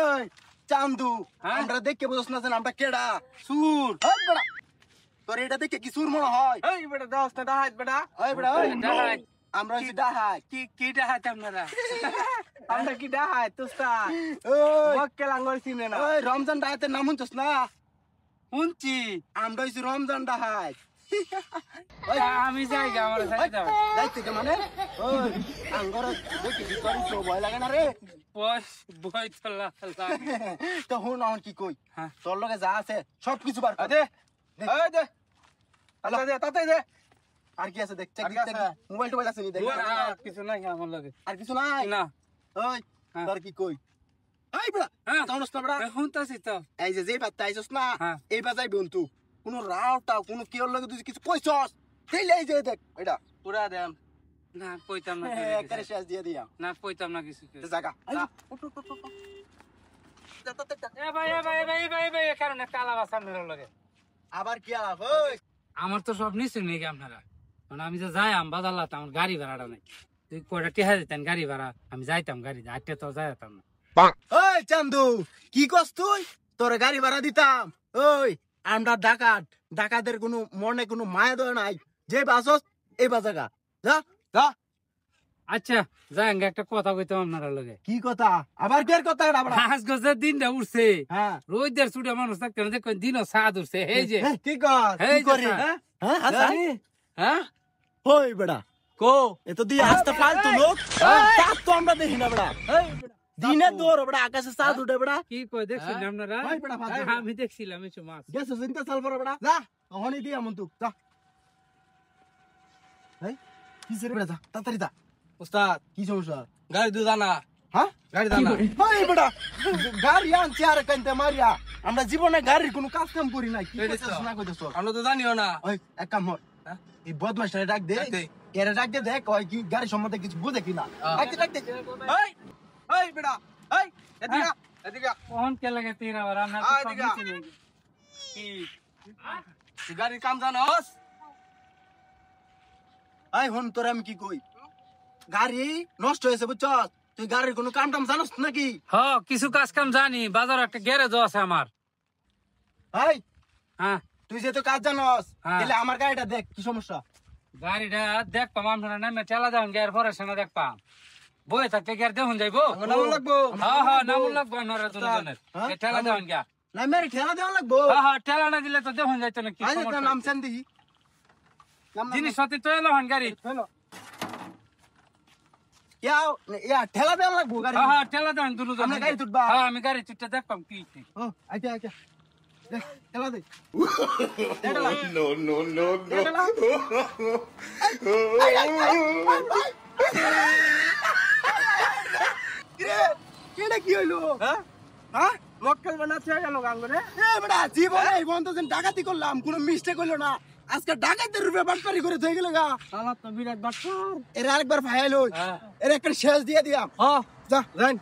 ওই চান্দু আমরা দেখে বুঝছ না যে নামটা কেডা সুর ওই বেটা তোর এটা দেখে কি সুর মনে হয় এই বেটা দাস না ডাহাত বেটা ওই বেটা ওই ডাহাত আমরা হইছি ডাহাত কি ডাহাত আপনারা আমরা কি ডাহাত তোস্তা ওই মক্কেল আঙ্গুল চিনে না ওই রমজান ডাহাতের নাম শুনছস না শুনছি আমরা হইছি রমজান ডাহাত আমি যাই গা আমার সাথে যাও যাইতে কে মানে ওই আঙ্গর দেখি কি করিস ভয় লাগে না রে বস বই তো লাগে তো হুন এখন কি কই হ্যাঁ। তোর লগে যা আছে সব কিছু বার কর। দে এই দে আল্লাহ দে তাতে দে আর কি আছে দেখ আর কি আছে? মোবাইল টোবাইল আছে নি দেখ আর কিছু নাই আমার লাগে আর কিছু নাই না ওই হ্যাঁ। তোর কি কই এই বড়া হ্যাঁ। জানোস না বড়া শুনতাছি তো এই যে বাত তাইছস না হ্যাঁ। এই বাজাই বন্ধু কোন রাওটা কোন কেওর লগে তুই কিছু কইছস তেইলে এই যে দেখ এটা পুরা দেন না কইতাম না করে শেষ দিয়ে দিয়া না কইতাম না কিছু জায়গা ভাই কারণে কালা বাসা মেরে লাগে আবার কি আলাপ ওই আমার তো সব নিশ্চয় নাকি আপনারা মানে আমি যে যাই বাজার লাতাম আমার গাড়ি ভাড়াটা নাই তুই কয়টা টেহা দিতেন গাড়ি ভাড়া আমি যাইতাম গাড়ি আটটা তো যাইতাম না ওই চান্দু কি কস তুই তোর গাড়ি ভাড়া দিতাম ওই আমরা ডাকাতের কোনো মনে কোনো মায়া দয় নাই যে বাসস এই বাজাগা যা যা আচ্ছা যাই একটা কথা কইতাম আপনারা লগে কি কথা আবার কি কথা আমরা ঘাস গছের দিনটা উঠছে হ্যাঁ রোদের ছুটে মানুষ থাকতে না দেখুন দিনও সাদ উঠছে এই যে কি কর এই কি যে করি হ্যাঁ হ্যাঁ হাসাই হ্যাঁ ওই বেড়া কো এ তো দিয়ে আসতে ফালতু লোক চাঁদ তো আমরা দেখি না বেড়া দিনে দৌড় বেড়া আকাশে চাঁদ উঠে বেড়া কি কই দেখছেন আপনারা ওই বেটা ফালতু। আমি দেখছিলাম কিছু মাছ গেছে চিন্তা চাল পড়া বেড়া যা ওখানে দিয়ে আমন তুই যা এই কি সে বেড়া যা তাড়াতাড়ি যা উস্তাদ কি সমস্যা গাড়ি দু জানা হ্যাঁ গাড়ি জানা ওই বেটা গাড়ি আনছি আর কানতে মারিয়া আমরা জীবনে গাড়ির কোনো কাজ কাম করি না কি করছিস না কইতেছ আমরা তো জানিও না ওই এক কাম কর এই বদমাশটা ডাক দে এর ডাক দে দেখ ওই কি গাড়ি সম্বন্ধে কিছু বুঝে কিনা ডাক দে এই এই বেটা এই এদিকে এদিকে কোন কে লাগে তেরা আর আমরা তো সব নিছি নাকি কি গাড়ির কাম জানোস আই হন তোর আমি কি কই গাড়ি নষ্ট হয়েছে বুঝছস তুই গাড়ির কোনো কাম টাম জানোস নাকি হ্যাঁ কিছু কাজ কাম জানি বাজার একটা গ্যারেজ আছে আমার এই হ্যাঁ তুই যেহেতু কাজ জানোস হ্যাঁ। তাহলে আমার গাড়িটা দেখ কি সমস্যা গাড়িটা দেখপাম আপনারা নামে চালা যান গিয়ার পরে সেনা দেখপাম বই থাকতে গিয়ার দেখুন যাইবো নাম লাগবো হ্যাঁ হ্যাঁ নাম লাগবো আপনারা দুজনের হ্যাঁ? ঠেলা দেওয়ান গিয়া না মেরে ঠেলা দেওয়া লাগবো হ্যাঁ হ্যাঁ ঠেলা না দিলে তো দেখুন যাইতো না কি আজ সমস্যা নাম হইছে। সেন দিই জিনিসপাতি তো এলো হন গাড়ি ইয়া ঠেলা দেওয়া লাগবো গাড়ি হ্যাঁ হ্যাঁ ঠেলা দেওয়ান দুজন আমরা গাড়ি তুলবা? হ্যাঁ আমি গাড়ি তুলতে দেখপাম কি কি। ও আচ্ছা আচ্ছা দেখ ঠেলা দে No, no, no, no. কেডা কি হইলো হ্যাঁ হ্যাঁ মক্কেল বানাচ্ছে গেল গাঙ্গরে এ বেটা জীবনে এই বন্ধ দিন ডাকাতি করলাম কোনো মিস্টেক হইলো না আজকে ডাকাতের রূপে বাটপারি করে থই গেল গা আমার তো বিরাট বাট্টার এর আরেকবার ফাইল হই হ্যাঁ এর একটা শেষ দিয়ে দিয়াম হ্যাঁ যা যাই